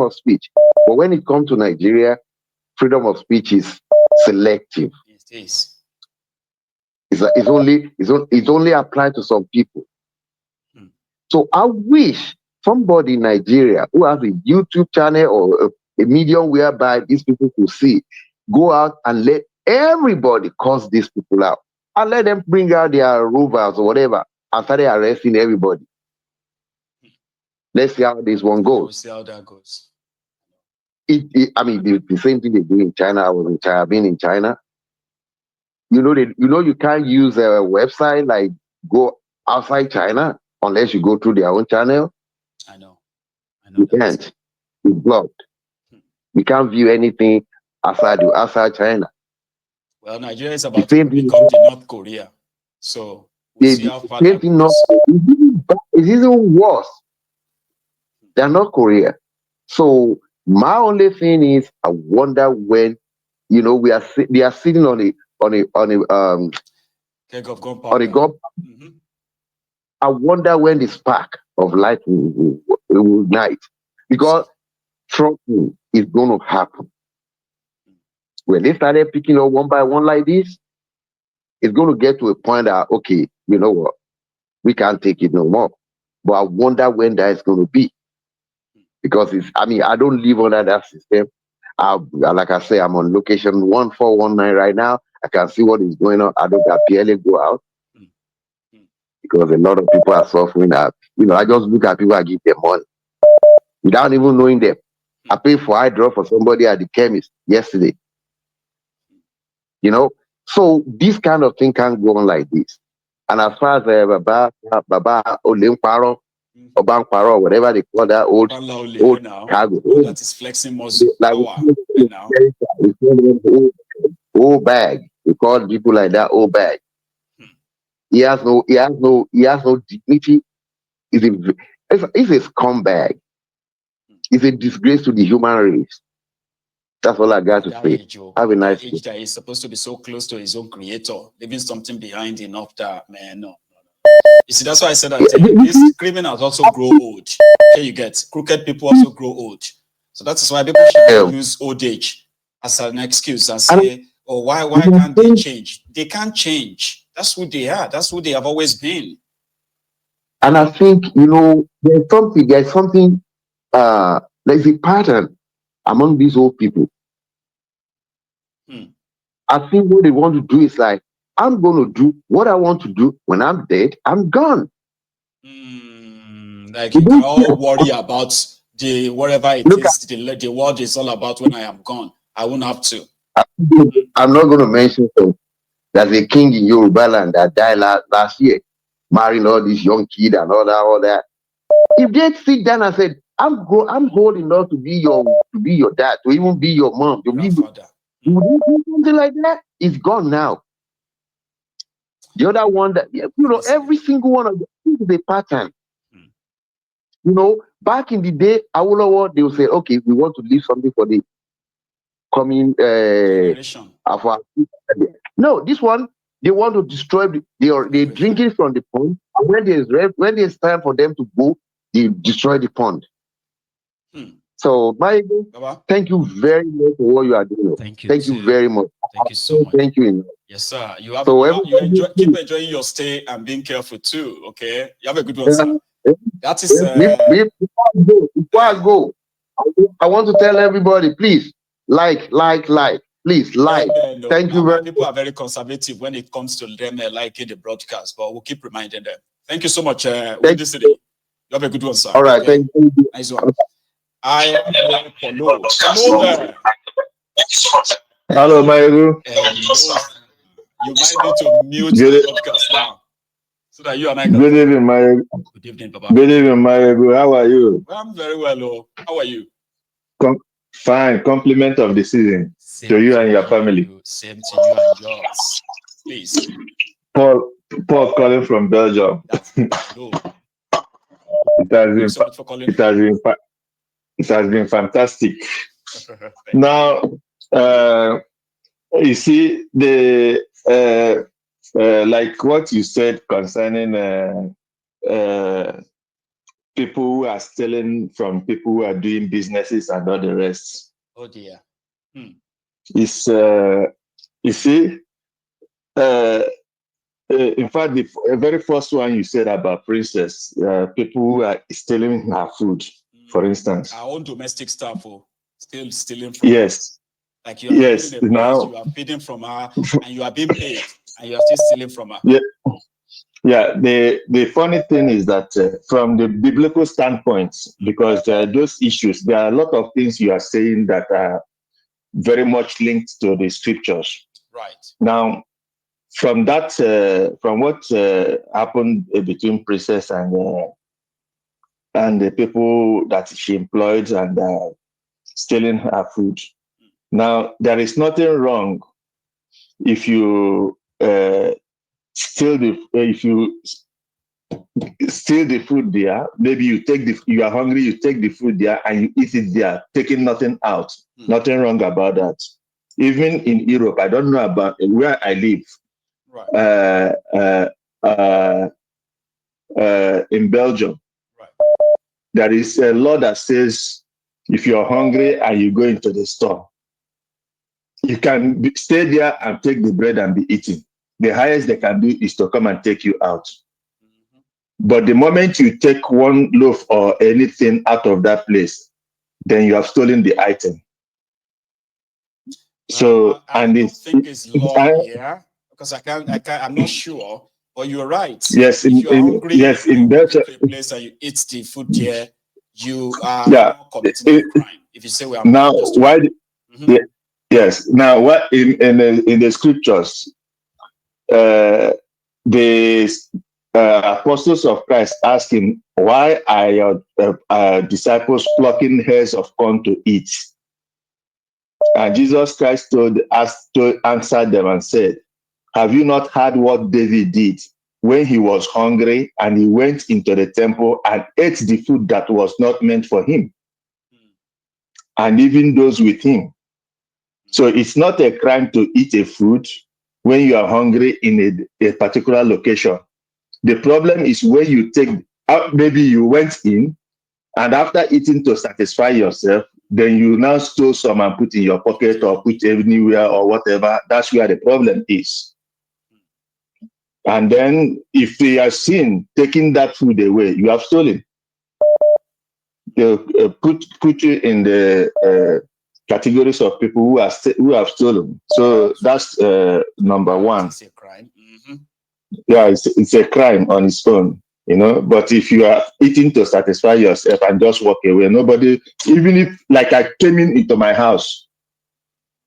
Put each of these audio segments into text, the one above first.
of speech. But when it comes to Nigeria, freedom of speech is selective. It is. It's only applied to some people. Hmm. So I wish somebody in Nigeria who has a YouTube channel or a medium whereby these people could see, go out and let everybody curse these people out and let them bring out their rovers or whatever and start arresting everybody. Let's see how this one We'll goes. see how that goes. I mean, the same thing they do in China. I was in China, I've been in China. You can't use a website like go outside China unless you go through their own channel. I know. I know You that. can't. It's blocked. Hmm. You can't view anything outside China. Well, Nigeria is The about to same thing. become the North Korea. So we'll see The how far same that thing. Not. goes. It's even worse than North Korea. So my only thing is, I wonder when they are sitting on Keg of a gunpowder. god. Mm-hmm. I wonder when the spark of light will ignite, We'll see. because trust me, it's going to happen. When they started picking up one by one like this, it's going to get to a point that, okay, you know what, we can't take it no more. But I wonder when that is going to be, because I don't live under that system. Like I say, I'm on location 1419 right now. I can see what is going on. I barely go out Mm. Mm. because a lot of people are suffering. I just look at people, I give them money without even knowing them. I paid for eye drop for somebody at the chemist yesterday. You know, so this kind of thing can't go on like this. And as far as Baba Olimparo or Mm-hmm. Bankparo, whatever they call that Babalola old Olele now. cargo, Man that is flexing muscle like power right now. we call them old bag. We call people like that old bag. Hmm. He has no dignity. He's a scumbag. Hmm. He's a disgrace to the human race. That's all I got At to that say. age, Have a at that nice day. age that he's supposed to be so close to his own creator, leaving something behind enough that, man, no. You see, that's why I said that these criminals also grow old. Okay, you get crooked people also grow old. So that is why people should not Um, use old age as an excuse and and say, oh, why can't they change? They can't change. That's who they are. That's who they have always been. You I know? think there's a pattern among these old people. Hmm. I think what they want to do is like, I'm going to do what I want to do. When I'm dead, I'm gone. Like They you don't cannot worry about the whatever it look is the world is all about when I am gone. I won't have to. at. I'm not going to mention some. There's a king in Yoruba land that died last year, marrying all these young kids and all that. If they sit down and said, I'm old enough to be your dad, to even be your mom, to be, Grandfather. would you do something like that? It's gone now. The other one that, Honestly. every single one of them is a pattern. Hmm. Back in the day, Awolowo, they will say, okay, we want to leave something for the coming Generation. for no, this one, they want to destroy they drink Everything. it from the pond, and when there's time for them to go, they destroy the pond. Hmm. So my, Baba, thank you very much for what you are doing. thank you Thank you too. very much. Thank you so much. Thank you. Yes, sir. You have So you everybody, enjoy keep please, enjoying your stay and being careful too. Okay. You have a good one, sir. uh, That is before I go, I want to tell everybody, please, like, please, yeah, like. no. Thank you My very people are very conservative when it comes to them liking the broadcast, but we'll keep reminding them. Thank you so much, Thank Windy City. you. You have a good one, sir. All right, Okay. thank you. Nice one. I am here. Hello there. Hello, Mayu. Hello. You might need to mute the Good, broadcast now so that you and I can good talk. evening, Mayu. Good evening, Baba. Good evening, Mayu. How are you? Well, I'm very well. Oh. How are you? Com- Fine. Compliment of the season to Same you to and your family. you. Same to you and yours. Please. Paul, Paul calling from Belgium. That's good to know. It has Thank you been, so much for calling it in. has been, it has been fantastic. Thank you. Now, uh, you see like what you said concerning uh, people who are stealing from people who are doing businesses and all the rest. Oh dear. It's you see, in fact, the very first one you said about Princess, people who are stealing her food, for instance. Our own domestic staff still stealing from yes. her. Like you are yes. in a place, Now you are feeding from her, and you are being paid, and you are still stealing from her. Yeah. Yeah, the funny thing is that from the biblical standpoint, because those issues, there are a lot of things you are saying that are very much linked to the scriptures. Right. Now, from that, from what happened between Princess and the people that she employed and stealing her food. Now, there is nothing wrong if you steal the food there. Maybe you are hungry, you take the food there and you eat it there, taking nothing out. Nothing wrong about that. Even in Europe, I don't know about where I live. Right. In Belgium, right. There is a law that says if you're hungry and you go into the store, you can stay there and take the bread and be eating. The highest they can do is to come and take you out. But the moment you take one loaf or anything out of that place, then you have stolen the item. So, I don't think it's law here because I'm not sure. But you're right. Yes, if you are hungry, in Belgium, to a place and you eat the food there, you are not committing a crime. If you say we are now, why? Yes. Now, what in the scriptures, the apostles of Christ asked him, "Why are your disciples plucking heads of corn to eat?" And Jesus Christ answered them and said, "Have you not heard what David did when he was hungry and he went into the temple and ate the food that was not meant for him, and even those with him?" So it's not a crime to eat a food when you are hungry in a particular location. The problem is when you take out, maybe you went in and after eating to satisfy yourself, then you now stole some and put in your pocket or put anywhere or whatever. That's where the problem is. And then if they are seen taking that food away, you have stolen. They'll put you in the categories of people who have stolen. So that's number one. It's a crime. Yeah, it's a crime on its own, But if you are eating to satisfy yourself and just walk away, nobody, even if, like, I came into my house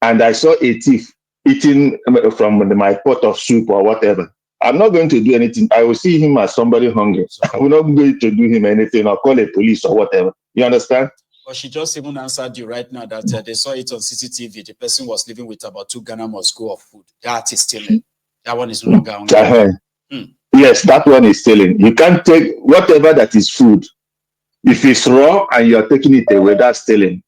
and I saw a thief eating from my pot of soup or whatever, I'm not going to do anything. I will see him as somebody hungry. I'm not going to do him anything or call a police or whatever. You understand? But she just even answered you right now that they saw it on CCTV. The person was living with about 2 Ghana must go of food. That is stealing. That one is no longer hungry. Yes, that one is stealing. You can't take whatever that is food. If it's raw and you're taking it away, that's stealing.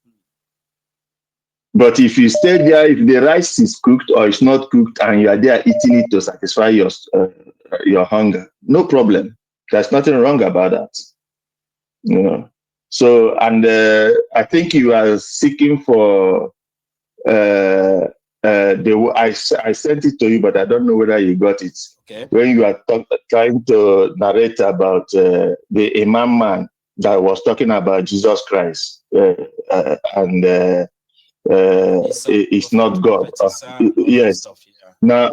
But if you stay there, if the rice is cooked or it's not cooked and you are there eating it to satisfy your hunger, no problem. There's nothing wrong about that. So, and I think you are seeking for I sent it to you, but I don't know whether you got it. Okay. When you are trying to narrate about the Imam man that was talking about Jesus Christ and it's not God. Yes. Stuff, yeah. Now,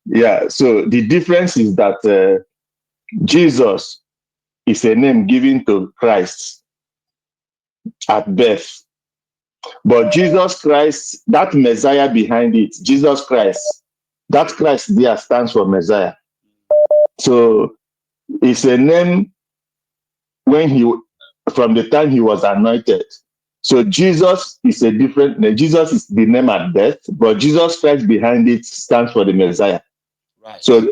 yeah. So the difference is that Jesus is a name given to Christ at birth. But Jesus Christ, that Messiah behind it, Jesus Christ, that Christ there stands for Messiah. So it's a name from the time he was anointed. So Jesus is a different name. Jesus is the name at birth, but Jesus Christ behind it stands for the Messiah. Right. So,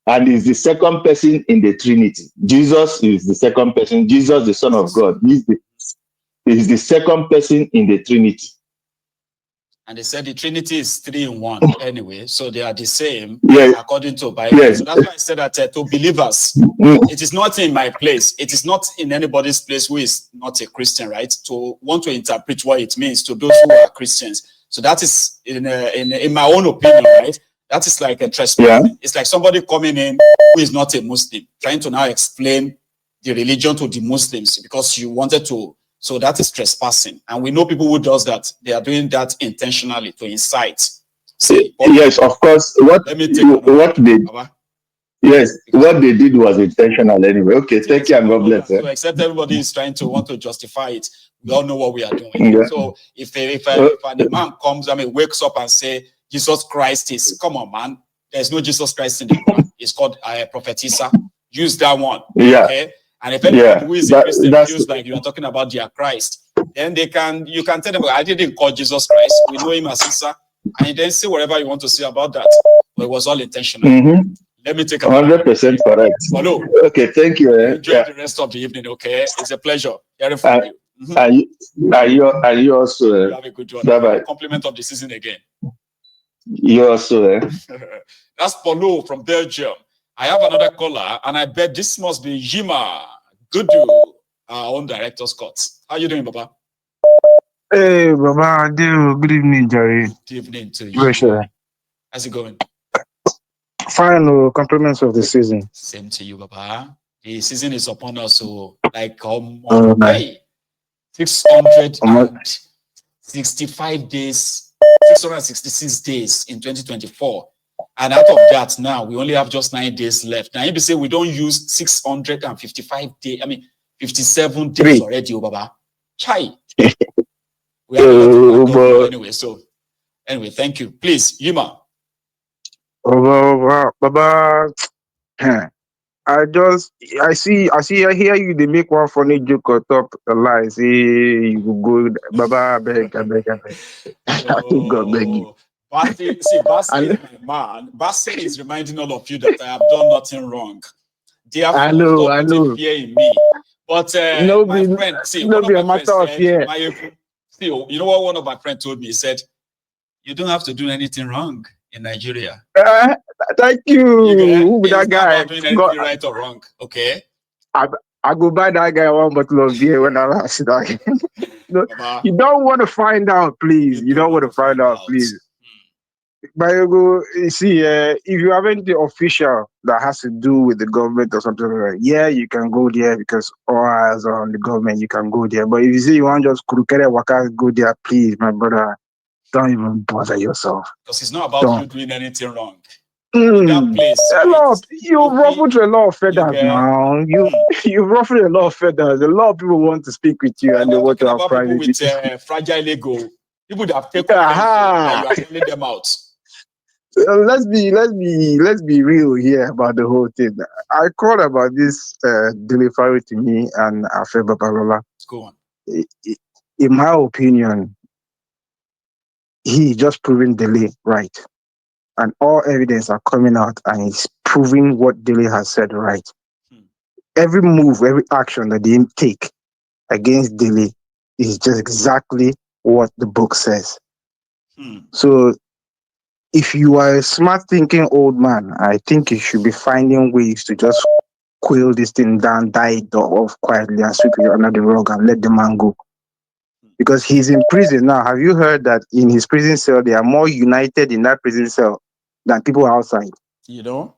and is the second person in the Trinity. Jesus is the second person. Jesus, the Son of God, is the second person in the Trinity. And they said the Trinity is 3 in 1 anyway, so they are the same according to Bible. Yes. So that's why I said that to believers, it is not in my place. It is not in anybody's place who is not a Christian, right? To want to interpret what it means to those who are Christians. So that is, in my own opinion, right? That is like a trespass. Yeah. It's like somebody coming in who is not a Muslim, trying to now explain the religion to the Muslims because you wanted to. So that is trespassing. And we know people who does that. They are doing that intentionally to incite. See, yes, of course. What they did was intentional anyway. Okay, thank you and God bless. So except everybody is trying to want to justify it. We all know what we are doing. Yeah. So if an imam comes, wakes up and say, Jesus Christ is, come on, man. There's no Jesus Christ in the Quran. It's called Prophet Isa. Use that one. Yeah. Okay. And if anybody who is a Christian feels like you are talking about their Christ, then you can tell them, I didn't call Jesus Christ. We know him as Isa. And then say whatever you want to say about that. But it was all intentional. Mm-hmm. Let me take 100% correct. Hello. Okay, thank you. Enjoy the rest of the evening, okay? It's a pleasure hearing from you. Mm-hmm. Are you also? You have a good one. Bye-bye. Compliment of the season again. You also. That's Paulo from Belgium. I have another caller, and I bet this must be Yima. Good to our own director, Scott. How are you doing, Baba? Hey, Baba. Good evening, Jerry. Good evening to you. Sure. How's it going? Fine. Compliments of the season. Same to you, Baba. The season is upon us, so like 665 days, 666 days in 2024. And out of that, now we only have just 9 days left. Now, if you say we don't use 655 days, 57 days already, Baba. Chai. We have a lot to do anyway. So, anyway, thank you. Please, Yuma. Baba. I hear you. They make one funny joke on top the lie. Say you go, Baba, beg. I think God beg you. Basi is my man. Basi is reminding all of you that I have done nothing wrong. Therefore, I know. Fear in my friend, one of my friends said, you know what one of my friends told me? He said, you don't have to do anything wrong in Nigeria. Thank you. Who be that guy? Not doing anything right or wrong, okay? I go buy that guy one bottle of beer when I last that. You don't want to find out, please. You don't want to find out, please. But you see, if you have anything official that has to do with the government or something like that, yeah, you can go there because all eyes are on the government. You can go there. But if you say you want just crooked waka, go there, please, my brother. Don't even bother yourself. Because it's not about you doing anything wrong. That place, you ruffled a lot of feathers now. You ruffled a lot of feathers. A lot of people want to speak with you and they want to have private with fragile ego. People that have taken them, you are telling them out. Let's be real here about the whole thing. I called about this Dele Farotimi and Babalola. Go on. In my opinion, he just proving Dele right. And all evidence are coming out and it's proving what Dele has said right. Every move, every action that they take against Dele is just exactly what the book says. So if you are a smart thinking old man, I think you should be finding ways to just quail this thing down, die it off quietly and sweep it under the rug and let the man go. Because he's in prison now. Have you heard that in his prison cell, they are more united in that prison cell than people outside? You know?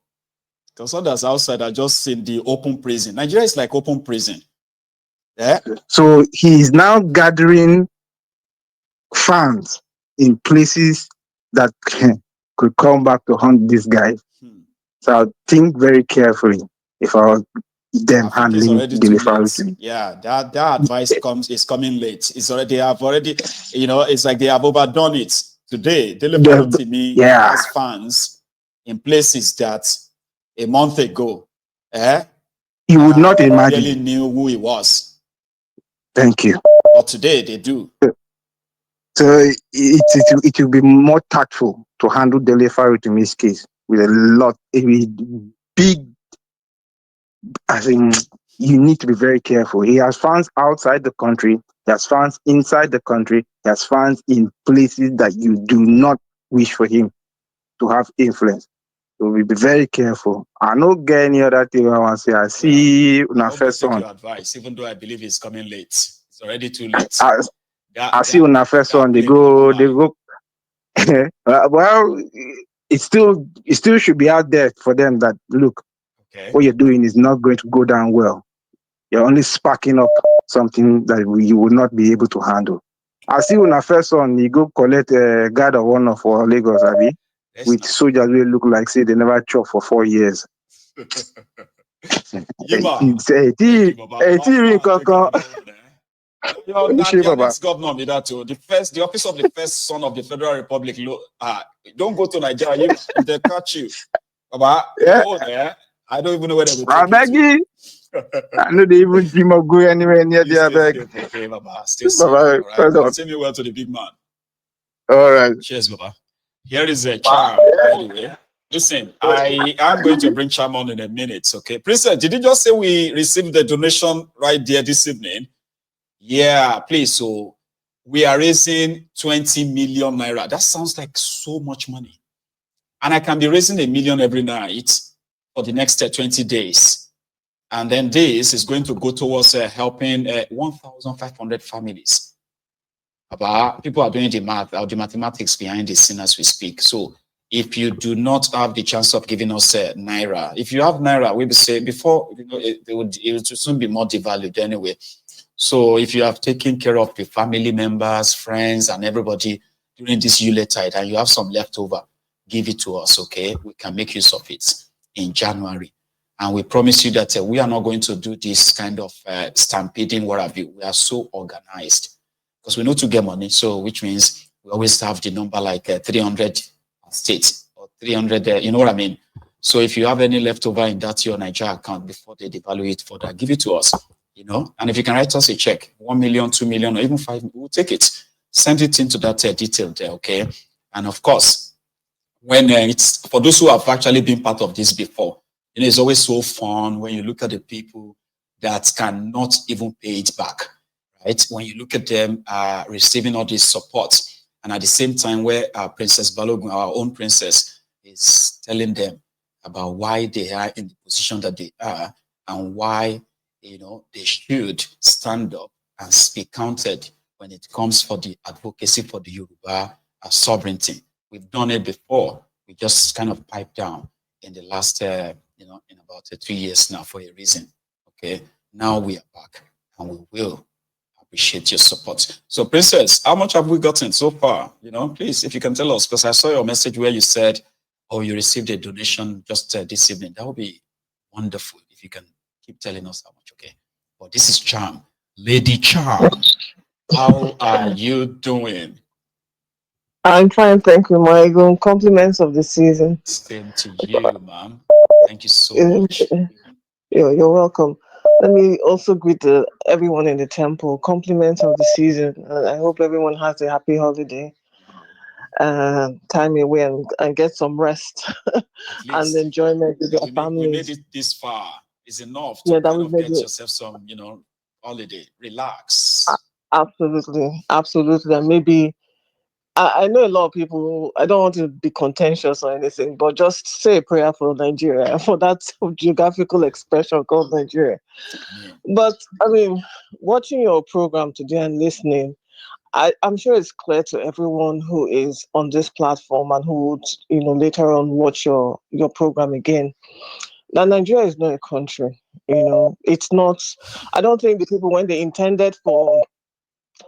Because others outside are just in the open prison. Nigeria is like open prison. Yeah. So he's now gathering fans in places that could come back to hunt this guy. So I'll think very carefully if I was them handling Dele Farotimi. Yeah, that advice is coming late. They have already, it's like they have overdone it. Today, Dele Farotimi has fans in places that a month ago, you would not imagine. Really knew who he was. Thank you. But today they do. So it will be more tactful to handle Dele Farotimi's case with a big, you need to be very careful. He has fans outside the country, he has fans inside the country, he has fans in places that you do not wish for him to have influence. So we be very careful. I don't get any other thing I want to say. I Well, see I una almost first take son. your advice, even though I believe it's coming late. It's already too late. I, I That see that una first that son. They blame na go, they mine. go. Well, it still should be out there for them that look, Okay. what you're doing is not going to go down well. You're only sparking up something that you will not be able to handle. I see when I first son, you go collect a guard of honor for Lagos, Abi, Yes, with now. soldiers will look like say they never chop for 4 years. Yima. Thank you, Baba. Ma, check out the phone, your Baba. next governor be that too. The office of the first son of the Federal Republic. Don't go to Nigeria. If they catch you, Baba, your Yeah, own, eh? I don't even know where they will I take you beg to. you. I know they even dream of going anywhere near You there, stay beg. safe, okay, Baba. Stay safe. Baba, All right. first And on. send me well to the big man. All right. Cheers, Baba. Here is a charm, by the way. Listen, I am going to bring charm on in a minute, okay? Princess, did you just say we received the donation right there this evening? Yeah, please. So we are raising 20 million naira. That sounds like so much money. And I can be raising 1 million every night for the next 20 days. And then this is going to go towards helping 1,500 families. But people are doing the math or the mathematics behind the scene as we speak. So if you do not have the chance of giving us naira, if you have naira, we will say before it would soon be more devalued anyway. So if you have taken care of your family members, friends, and everybody during this Yuletide, and you have some leftover, give it to us, okay? We can make use of it in January. And we promise you that we are not going to do this kind of stampeding, what have you. We are so organized because we know to get money. So which means we always have the number like 300 states or 300, you know what I mean? So if you have any leftover in that your Nigeria account before they devalue it further, give it to us, you know? And if you can write us a check, 1 million, 2 million, or even 5, we'll take it. Send it into that detail there, okay? And of course, when it's for those who have actually been part of this before, you know, it's always so fun when you look at the people that cannot even pay it back, right? When you look at them receiving all this support, and at the same time, where Princess Balogun, our own princess, is telling them about why they are in the position that they are and why, you know, they should stand up and be counted when it comes for the advocacy for the Yoruba sovereignty. We've done it before. We just kind of piped down in the last, you know, in about 3 years now for a reason. Okay, now we are back and we will appreciate your support. So, Princess, how much have we gotten so far? You know, please, if you can tell us, because I saw your message where you said, oh, you received a donation just this evening. That would be wonderful if you can keep telling us how much, okay? But this is Charm. Lady Charm, how are you doing? I'm fine, thank you, Michael. Compliments of the season. Same to you, ma'am. Thank you so Uh, much. You're welcome. Let me also greet everyone in the temple. Compliments of the season. I hope everyone has a happy holiday. Time away and get some rest At and least enjoyment with their we made families. it this far. Is enough to Yeah, that kind we of made get it. yourself some, you know, holiday. Relax. Absolutely, absolutely. And maybe I know a lot of people. I don't want to be contentious or anything, but just say a prayer for Nigeria, for that geographical expression called Nigeria. I mean, But I mean, watching your program today and listening, I'm sure it's clear to everyone who is on this platform and who would, later on watch your program again. Now, Nigeria is not a country. It's not. I don't think the people when they intended for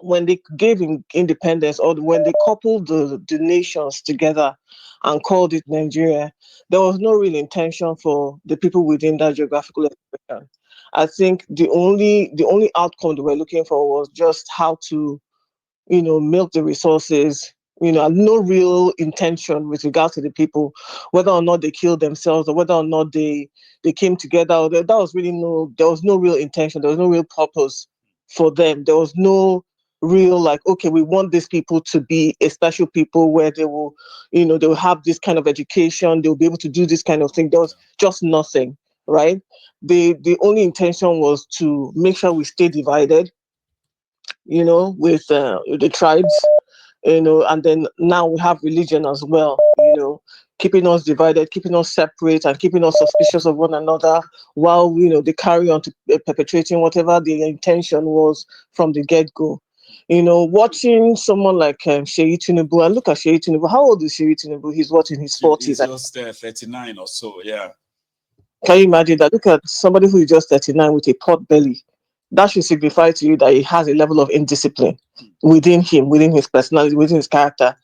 when they gave independence or when they coupled the nations together and called it Nigeria, there was no real intention for the people within that geographical expression. I think the only outcome they were looking for was just how to, milk the resources, and no real intention with regard to the people, whether or not they killed themselves or whether or not they came together. That was really there was no real intention. There was no real purpose for them. There was no real like, okay, we want these people to be a special people where they will, they will have this kind of education. They'll be able to do this kind of thing. There was just nothing. right? The only intention was to make sure we stay divided, with the tribes, and then now we have religion as well, keeping us divided, keeping us separate, and keeping us suspicious of one another, while they carry on to perpetrating whatever the intention was from the get-go. Watching someone like Sheyi Tinubu, and look at Sheyi Tinubu. How old is Sheyi Tinubu? He's what, in his 40s? He's just 39 or so, yeah. Can you imagine that? Look at somebody who is just 39 with a pot belly. That should signify to you that he has a level of indiscipline within him, within his personality, within his character.